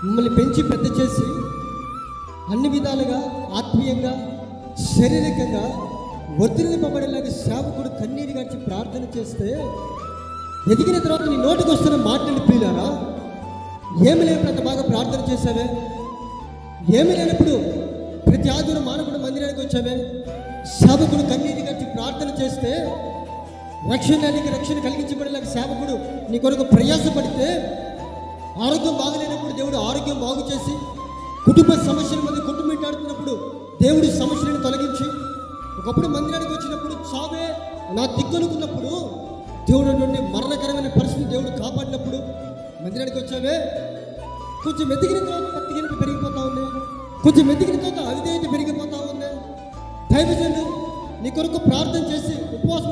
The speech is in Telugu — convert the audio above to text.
మిమ్మల్ని పెంచి పెద్ద చేసి అన్ని విధాలుగా ఆత్మీయంగా శారీరకంగా వర్ధిల్లింపబడేలాగా సేవకుడు కన్నీరు గార్చి ప్రార్థన చేస్తే ఎదిగిన తర్వాత నీ నోటికి వస్తున్న మాటలు ప్రియులారా, ఏమి లేనప్పుడు అంత బాగా ప్రార్థన చేసావే, ఏమి లేనప్పుడు ప్రతి ఆదివారం మానవుడు మందిరానికి వచ్చావే, సేవకుడు కన్నీరు గార్చి ప్రార్థన చేస్తే రక్షణ కలిగించబడేలాగా సేవకుడు నీ కొరకు ప్రయాసపడితే, ఆరోగ్యం బాగలేనప్పుడు దేవుడు ఆరోగ్యం బాగు చేసి, కుటుంబ సమస్యల మధ్య కుటుంబింటాడుతున్నప్పుడు దేవుడి సమస్యలను తొలగించి, ఒకప్పుడు మందిరానికి వచ్చినప్పుడు చావే నా దిగ్గనుకున్నప్పుడు దేవుడు నుండి మరణకరమైన పరిస్థితి దేవుడు కాపాడినప్పుడు మందిరానికి వచ్చావే, కొంచెం ఎదిగిన తర్వాత భక్తిహీనత పెరిగిపోతా ఉన్నాయి, కొంచెం ఎదిగిన తర్వాత అవిధేయత పెరిగిపోతా ఉన్నాయి. దైవజనులు నీ కొరకు ప్రార్థన చేసి ఉపవాసం